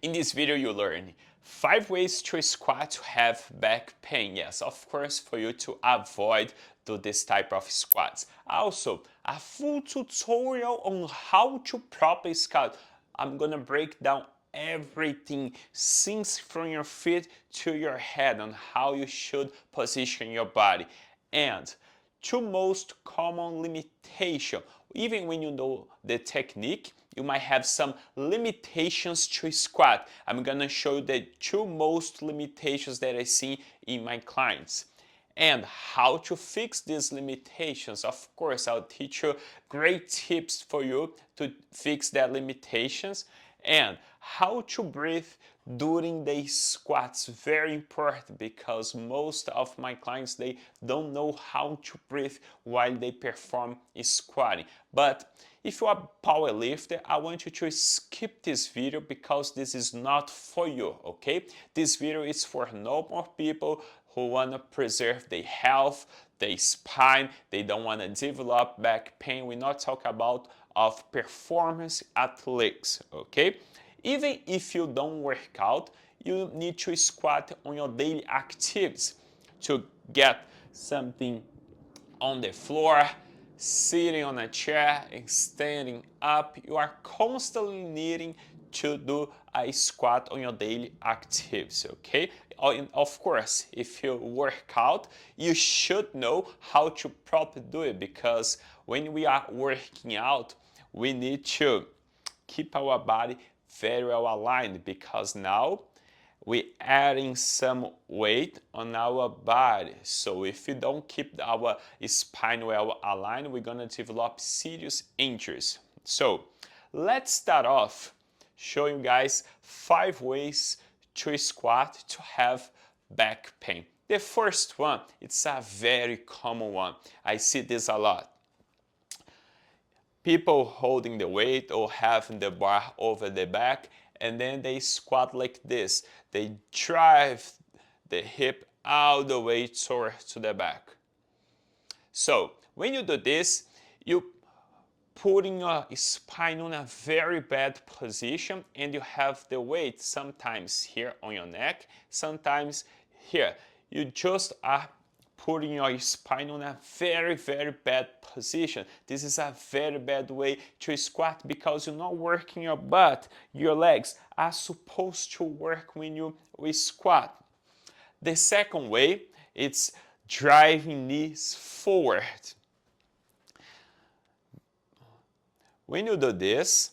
In this video you learn 5 ways to squat to have back pain. Yes, of course, for you to avoid do this type of squats. Also, a full tutorial on how to properly squat. I'm gonna break down everything since from your feet to your head on how you should position your body. And two most common limitation. Even when you know the technique, you might have some limitations to squat. I'm gonna show you the two most limitations that I see in my clients. And how to fix these limitations. Of course, I'll teach you great tips for you to fix that limitations, and how to breathe during the squats. Very important, because most of my clients, they don't know how to breathe while they perform squatting. But if you are a power lifter, I want you to skip this video because this is not for you, okay? This video is for normal people who want to preserve their health, their spine, they don't want to develop back pain. We're not talking about of performance athletes, okay? Even if you don't work out, you need to squat on your daily activities to get something on the floor, sitting on a chair, and standing up. You are constantly needing to do a squat on your daily activities, okay? And of course, if you work out, you should know how to properly do it, because when we are working out, we need to keep our body very well aligned, because now we're adding some weight on our body. So if we don't keep our spine well aligned, we're gonna develop serious injuries. So let's start off showing you guys 5 ways to squat to have back pain. The first one, it's a very common one. I see this a lot. People holding the weight or having the bar over the back, and then they squat like this. They drive the hip all the way to the back. So when you do this, you putting your spine on a very bad position, and you have the weight sometimes here on your neck, sometimes here. You just are putting your spine on a very, very bad position. This is a very bad way to squat, because you're not working your butt. Your legs are supposed to work when you squat. The second way, it's driving knees forward. When you do this,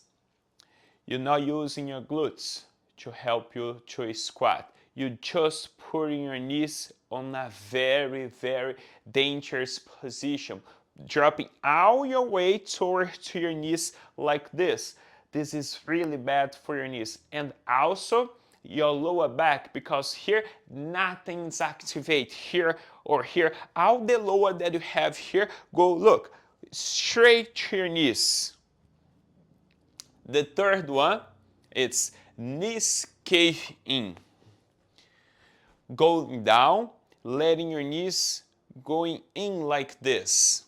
you're not using your glutes to help you to squat. You're just putting your knees on a very, very dangerous position, dropping all your weight toward to your knees like this. This is really bad for your knees, and also your lower back, because here nothing's activate here or here. All the lower that you have here, go look straight to your knees. The third one, it's knees cave in. Going down, letting your knees going in like this.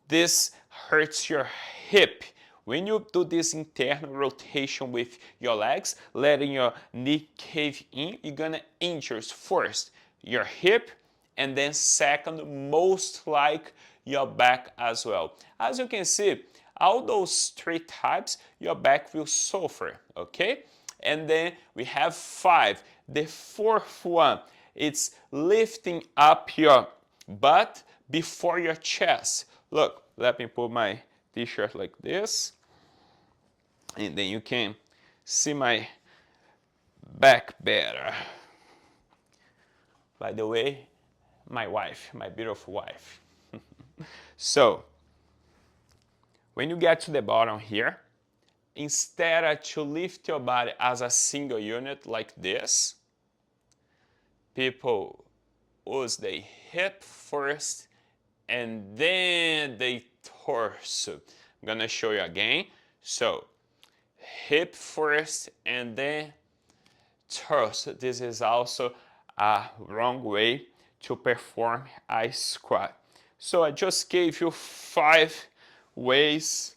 This hurts your hip. When you do this internal rotation with your legs, letting your knee cave in, you're gonna injure first your hip, and then second, most like your back as well. As you can see, all those 3 types, your back will suffer, okay? And then we have 5. The fourth one, it's lifting up your butt before your chest. Look, let me put my t-shirt like this, and then you can see my back better. By the way, my wife, my beautiful wife. So, when you get to the bottom here, instead of to lift your body as a single unit like this, people use the hip first and then the torso. I'm gonna show you again. So, hip first and then torso. This is also a wrong way to perform a squat. So I just gave you 5 ways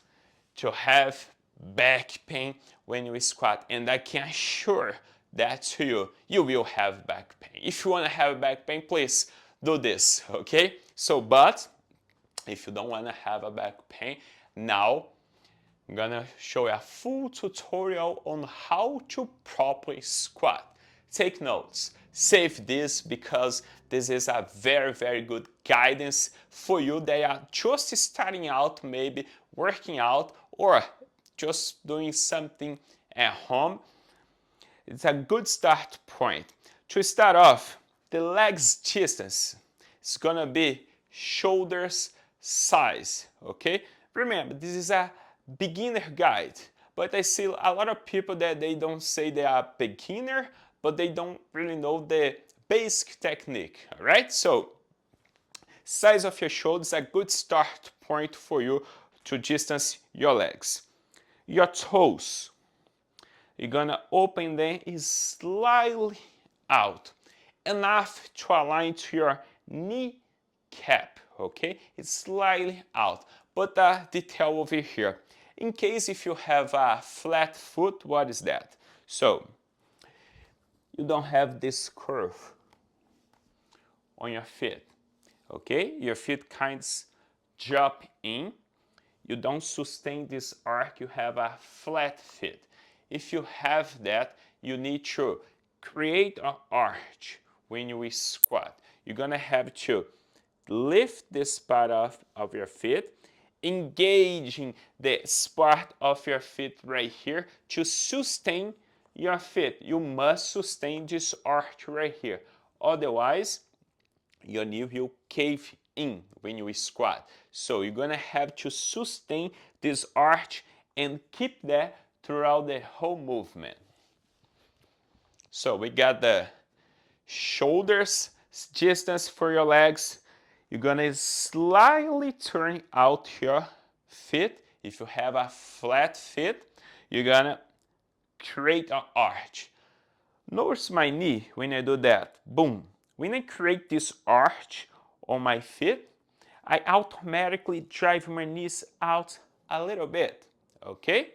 to have back pain when you squat, and I can assure that to you, you will have back pain. If you want to have back pain, please do this, okay? So, but if you don't want to have a back pain, now I'm gonna show you a full tutorial on how to properly squat. Take notes, save this because this is a very good guidance for you that are just starting out, maybe working out or just doing something at home. It's a good start point. To start off, the legs distance is gonna be shoulders size, okay? Remember, this is a beginner guide, but I see a lot of people that they don't say they are beginner, but they don't really know the basic technique, all right? So, size of your shoulders is a good start point for you to distance your legs. Your toes, you're gonna open them slightly out, enough to align to your kneecap, okay? It's slightly out. But a detail over here. In case if you have a flat foot, what is that? So, you don't have this curve on your feet, okay? Your feet kind of drop in. You don't sustain this arc, you have a flat feet. If you have that, you need to create an arch when you squat. You're gonna have to lift this part of your feet, engaging this part of your feet right here to sustain your feet. You must sustain this arch right here. Otherwise, your knee will cave in when you squat. So you're gonna have to sustain this arch and keep that throughout the whole movement. So we got the shoulders distance for your legs. You're gonna slightly turn out your feet. If you have a flat feet, you're gonna create an arch. Notice my knee when I do that. Boom. When I create this arch on my feet, I automatically drive my knees out a little bit, okay?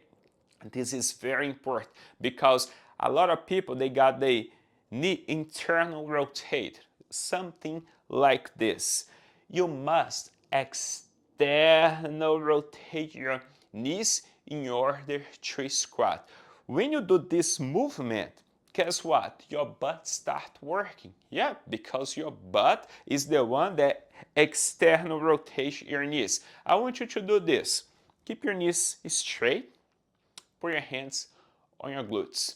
This is very important because a lot of people, they got the knee internal rotate, something like this. You must external rotate your knees in order to squat. When you do this movement, guess what? Your butt start working. Yeah, because your butt is the one that external rotates your knees. I want you to do this. Keep your knees straight. Put your hands on your glutes.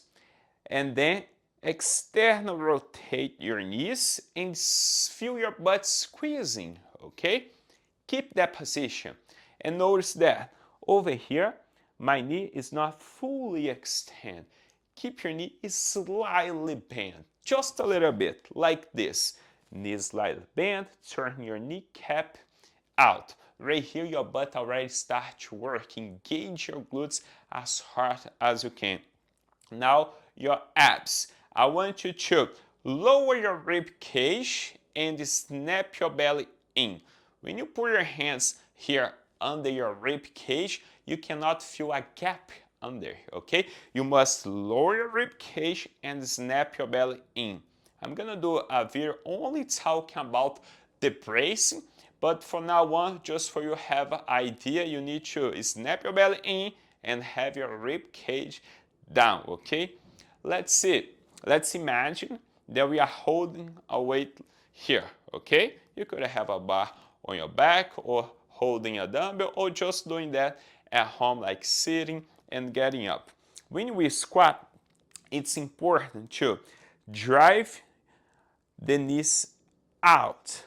And then external rotate your knees and feel your butt squeezing, okay? Keep that position. And notice that over here, my knee is not fully extended. Keep your knee slightly bent, just a little bit, like this. Knee slightly bent, turn your kneecap out. Right here, your butt already starts working. Engage your glutes as hard as you can. Now, your abs. I want you to lower your rib cage and snap your belly in. When you put your hands here under your rib cage, you cannot feel a gap under, okay? You must lower your rib cage and snap your belly in. I'm gonna do a video only talking about the bracing, but for now on, just for you have an idea, you need to snap your belly in and have your rib cage down, okay? Let's see. Let's imagine that we are holding a weight here, okay? You could have a bar on your back or holding a dumbbell or just doing that at home, like sitting and getting up. When we squat, it's important to drive the knees out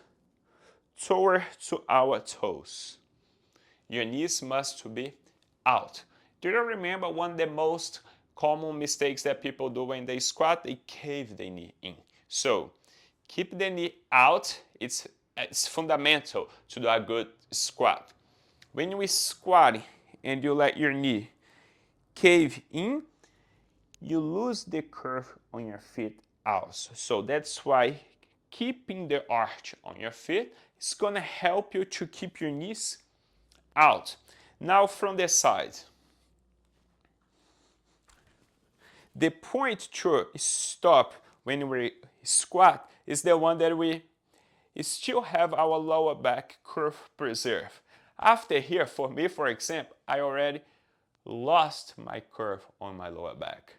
toward to our toes. Your knees must be out. Do you remember one of the most common mistakes that people do when they squat? They cave the knee in. So keep the knee out. It's fundamental to do a good squat. When you squat and you let your knee cave in, you lose the curve on your feet also. So that's why keeping the arch on your feet is going to help you to keep your knees out. Now from the side. The point to stop when we squat is the one that we still have our lower back curve preserved. After here, for me, for example, I already lost my curve on my lower back.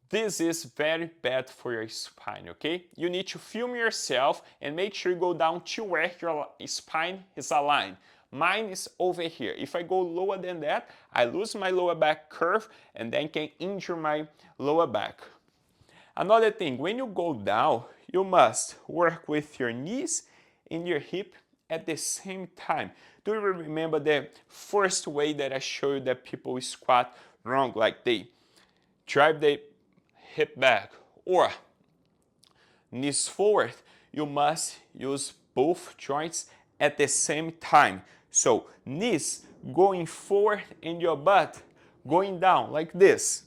This is very bad for your spine, okay? You need to film yourself and make sure you go down to where your spine is aligned. Mine is over here. If I go lower than that, I lose my lower back curve and then can injure my lower back. Another thing, when you go down, you must work with your knees and your hip at the same time. Do you remember the first way that I showed you that people squat wrong, like they drive the hip back or knees forward? You must use both joints at the same time. So knees going forward and your butt going down like this.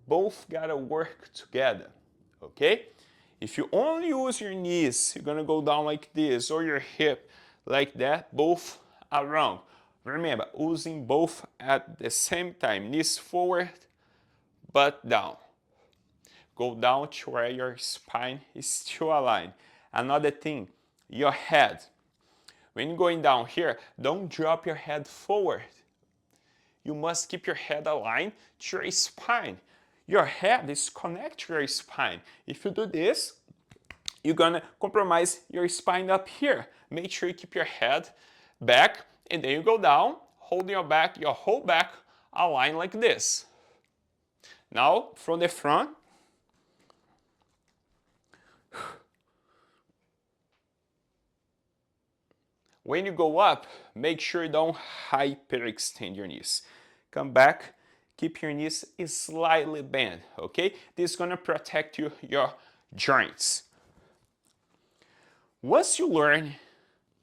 Both gotta work together, okay? If you only use your knees, you're gonna go down like this, or your hip like that, both are wrong. Remember, using both at the same time, knees forward, butt down. Go down to where your spine is still aligned. Another thing, your head. When you're going down here, don't drop your head forward. You must keep your head aligned to your spine. Your head is connected to your spine. If you do this, you're gonna compromise your spine up here. Make sure you keep your head back, and then you go down, holding your whole back aligned like this. Now, from the front, when you go up, make sure you don't hyperextend your knees. Come back, keep your knees slightly bent, okay? This is gonna protect your joints. Once you learn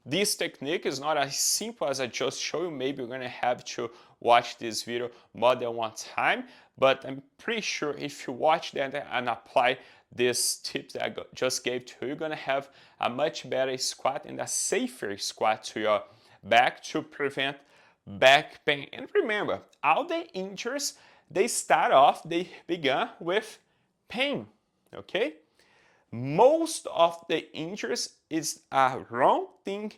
this technique, is not as simple as I just showed you. Maybe you're gonna have to watch this video more than one time, but I'm pretty sure if you watch that and apply these tips that I just gave to you, you're gonna have a much better squat and a safer squat to your back to prevent back pain. And remember, all the injuries, they began with pain, okay? Most of the injuries is a wrong thing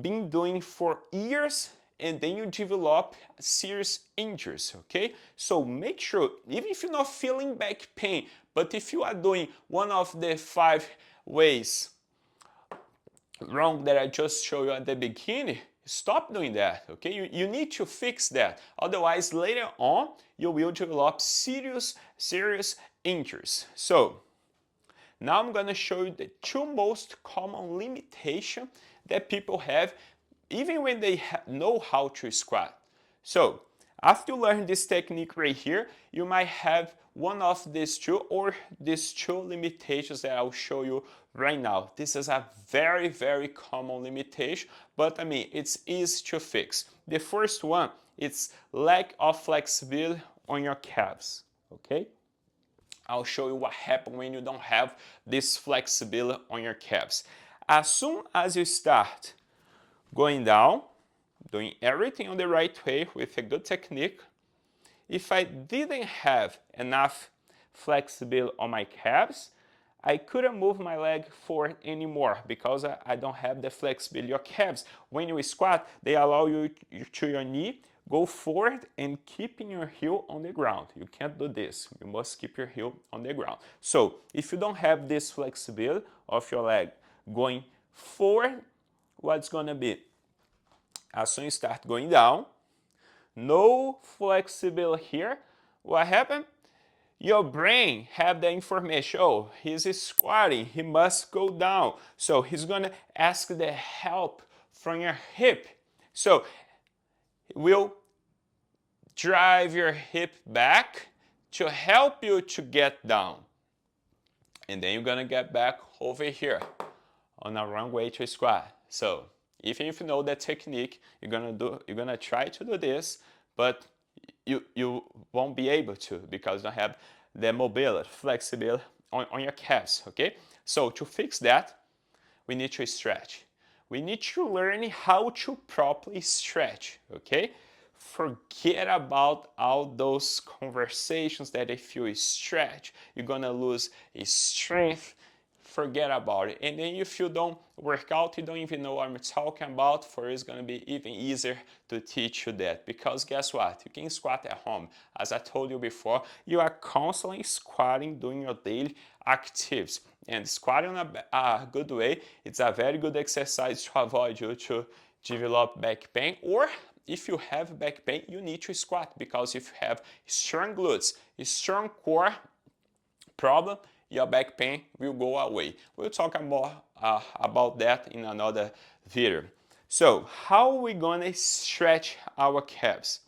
been doing for years, and then you develop serious injuries, okay? So make sure, even if you're not feeling back pain, but if you are doing one of the 5 ways wrong that I just showed you at the beginning, stop doing that, okay? You need to fix that. Otherwise, later on, you will develop serious injuries. So, now I'm going to show you the 2 most common limitations that people have even when they know how to squat. So, after you learn this technique right here, you might have one of these 2 or these 2 limitations that I'll show you right now. This is a very common limitation, but I mean, it's easy to fix. The first one, it's lack of flexibility on your calves, okay? I'll show you what happens when you don't have this flexibility on your calves. As soon as you start going down, doing everything on the right way with a good technique, if I didn't have enough flexibility on my calves, I couldn't move my leg forward anymore because I don't have the flexibility of calves. When you squat, they allow you to your knee go forward and keeping your heel on the ground. You can't do this. You must keep your heel on the ground. So if you don't have this flexibility of your leg going forward, what's going to be? As soon as you start going down, no flexibility here, what happened? Your brain have the information, oh, he's squatting, he must go down. So he's going to ask the help from your hip. So will drive your hip back to help you to get down. And then you're gonna get back over here on a wrong way to squat. So even if you know that technique, you're gonna try to do this, but you won't be able to because you don't have the mobility, flexibility on your calves, okay? So to fix that, we need to stretch. We need to learn how to properly stretch, okay? forget about all those conversations that if you stretch, you're gonna lose strength. Forget about it. And then if you don't work out, you don't even know what I'm talking about, for it's gonna be even easier to teach you that. Because guess what? You can squat at home. As I told you before, you are constantly squatting, doing your daily activities. And squatting in a good way, it's a very good exercise to avoid you to develop back pain, or if you have back pain, you need to squat, because if you have strong glutes, strong core problem, your back pain will go away. We'll talk about that in another video. So how are we gonna stretch our calves?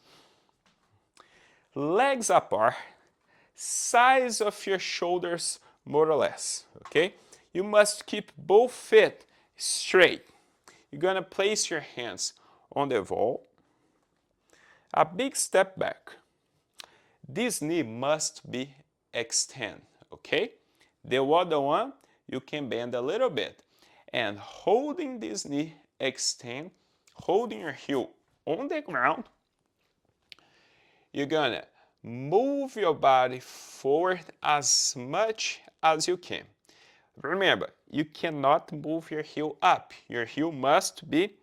Legs apart, size of your shoulders more or less, okay? You must keep both feet straight. You're gonna place your hands on the wall, a big step back. This knee must be extended, okay? The other one, you can bend a little bit. And holding this knee extend, holding your heel on the ground, you're gonna move your body forward as much as you can. Remember, you cannot move your heel up. Your heel must be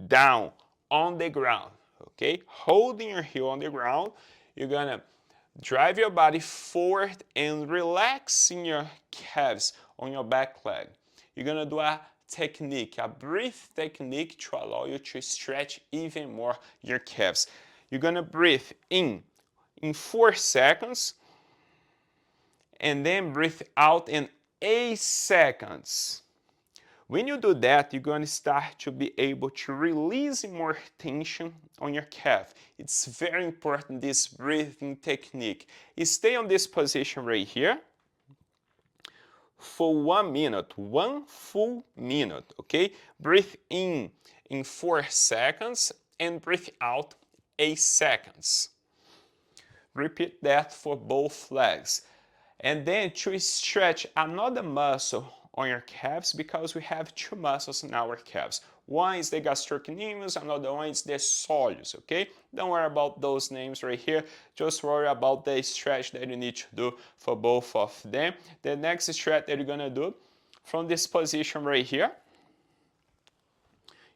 down on the ground, okay? Holding your heel on the ground, you're gonna drive your body forward and relaxing your calves on your back leg. You're gonna do a technique, a brief technique to allow you to stretch even more your calves. You're gonna breathe in 4 seconds and then breathe out in 8 seconds. When you do that, you're going to start to be able to release more tension on your calf. It's very important, this breathing technique. You stay on this position right here for 1 minute, 1 full minute, okay? Breathe in 4 seconds and breathe out 8 seconds. Repeat that for both legs. And then to stretch another muscle on your calves, because we have 2 muscles in our calves. One is the gastrocnemius, another one is the soleus, okay? Don't worry about those names right here. Just worry about the stretch that you need to do for both of them. The next stretch that you're gonna do from this position right here,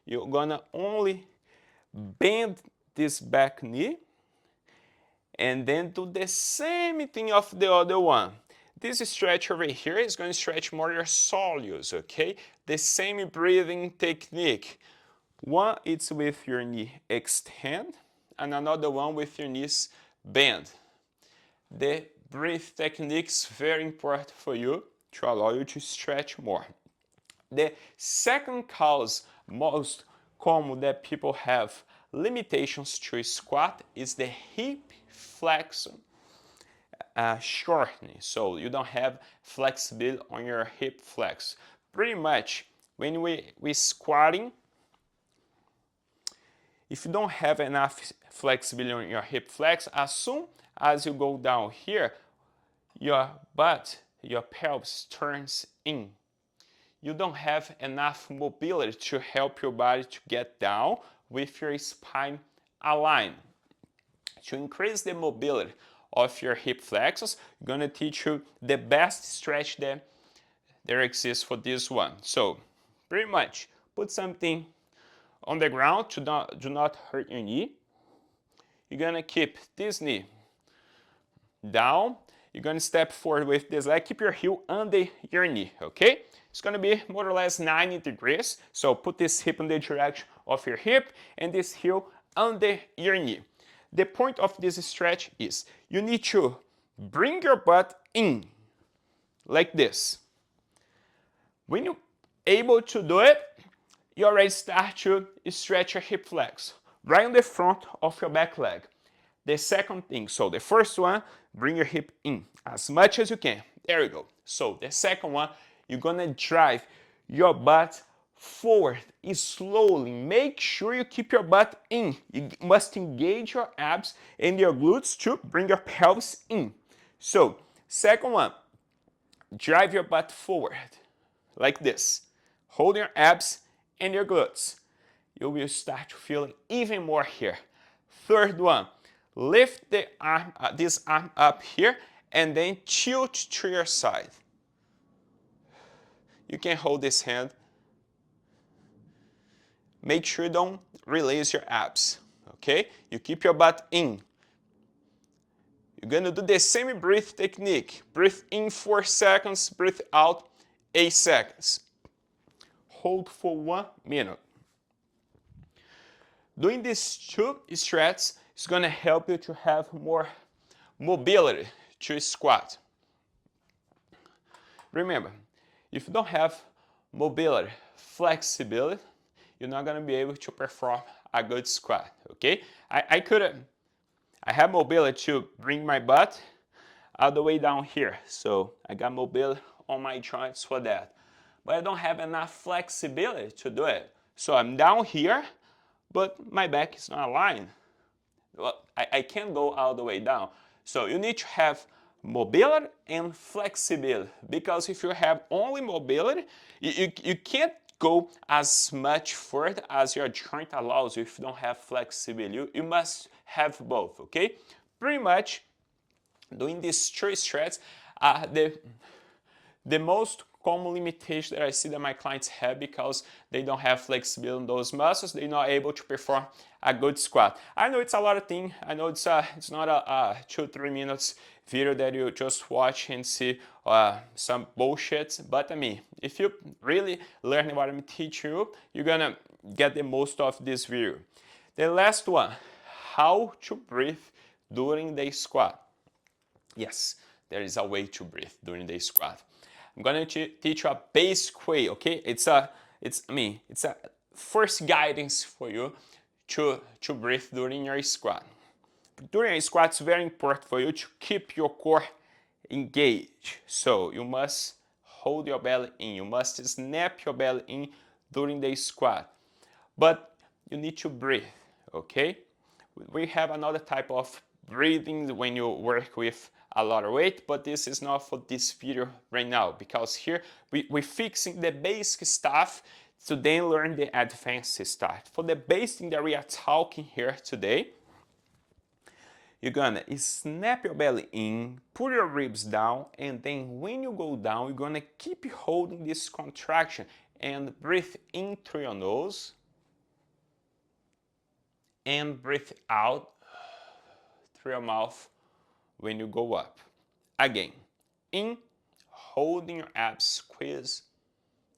you're gonna only bend this back knee and then do the same thing of the other one. This stretch over here is going to stretch more your soleus, okay? The same breathing technique. One is with your knee extend, and another one with your knees bend. The breath technique is very important for you to allow you to stretch more. The second cause most common that people have limitations to squat is the hip flexor shortening, so you don't have flexibility on your hip flex. Pretty much when we squatting, if you don't have enough flexibility on your hip flex, as soon as you go down here, your butt, your pelvis turns in. You don't have enough mobility to help your body to get down with your spine aligned. To increase the mobility of your hip flexors, I'm going to teach you the best stretch that there exists for this one. So pretty much put something on the ground to do not hurt your knee. You're going to keep this knee down. You're going to step forward with this leg. Keep your heel under your knee, okay? It's going to be more or less 90 degrees. So put this hip in the direction of your hip and this heel under your knee. The point of this stretch is you need to bring your butt in like this. When you're able to do it, you already start to stretch your hip flex right on the front of your back leg. The second thing, so the first one, bring your hip in as much as you can. There you go. So the second one, you're gonna drive your butt forward slowly. Make sure you keep your butt in. You must engage your abs and your glutes to bring your pelvis in. So, second one, drive your butt forward like this. Hold your abs and your glutes. You will start to feel even more here. Third one, lift the arm, this arm up here and then tilt to your side. You can hold this hand. Make sure you don't release your abs, okay? You keep your butt in. You're gonna do the same breath technique. Breathe in 4 seconds, breathe out 8 seconds. Hold for 1 minute. Doing these 2 stretches is gonna help you to have more mobility to squat. Remember, if you don't have mobility, flexibility, you're not gonna be able to perform a good squat, okay? I have mobility to bring my butt all the way down here. So I got mobility on my joints for that. But I don't have enough flexibility to do it. So I'm down here, but my back is not aligned. Well, I can't go all the way down. So you need to have mobility and flexibility, because if you have only mobility, you can't go as much further as your joint allows you if you don't have flexibility. You must have both, okay? Pretty much doing these 3 stretches, the most common limitation that I see that my clients have because they don't have flexibility in those muscles, they're not able to perform a good squat. I know it's a lot of things. I know it's not a 2-3 minutes video that you just watch and see some bullshit, but I mean, if you really learn what I'm teaching you, you're gonna get the most of this video. The last one, how to breathe during the squat. Yes, there is a way to breathe during the squat. I'm gonna teach you a basic way, okay? It's a first guidance for you to breathe during your squat. During a squat, it's very important for you to keep your core engaged. So you must hold your belly in. You must snap your belly in during the squat. But you need to breathe, okay? We have another type of breathing when you work with a lot of weight, but this is not for this video right now, because here we're fixing the basic stuff to then learn the advanced stuff. For the basic that we are talking here today, you're gonna snap your belly in, put your ribs down, and then when you go down, you're gonna keep holding this contraction and breathe in through your nose and breathe out through your mouth when you go up. Again, in, holding your abs squeeze,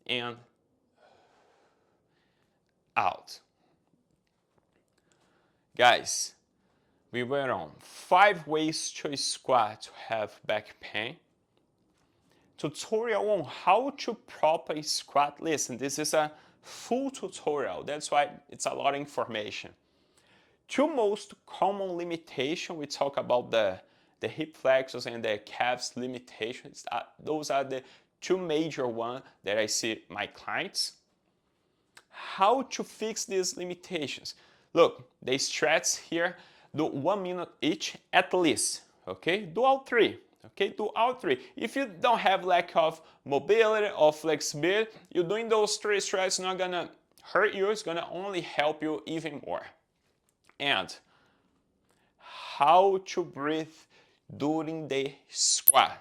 and out. Guys, we were on 5 ways to squat to have back pain. Tutorial on how to properly squat. Listen, this is a full tutorial. That's why it's a lot of information. 2 most common limitations, we talk about the hip flexors and the calves limitations. Those are the 2 major ones that I see my clients. How to fix these limitations? Look, the stretches here, do 1 minute each at least, okay? Do all 3, okay? Do all 3. If you don't have lack of mobility or flexibility, you're doing those 3 stretches not gonna hurt you, it's gonna only help you even more. And how to breathe during the squat.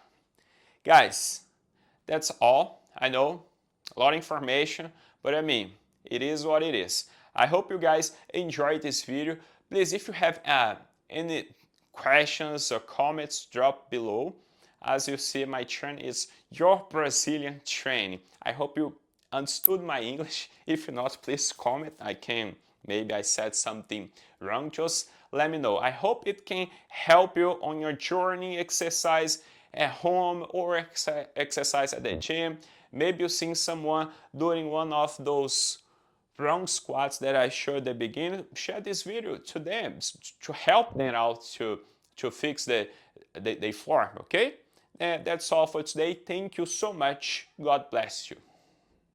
Guys, that's all. I know, a lot of information, but I mean, it is what it is. I hope you guys enjoyed this video. Please, if you have any questions or comments, drop below. As you see, my channel is Your Brazilian Training. I hope you understood my English. If not, please comment. Maybe I said something wrong, just let me know. I hope it can help you on your journey, exercise at home or exercise at the gym. Maybe you've seen someone doing one of those wrong squats that I showed at the beginning. Share this video to them to help them out to fix the form, okay? And that's all for today. Thank you so much. God bless you.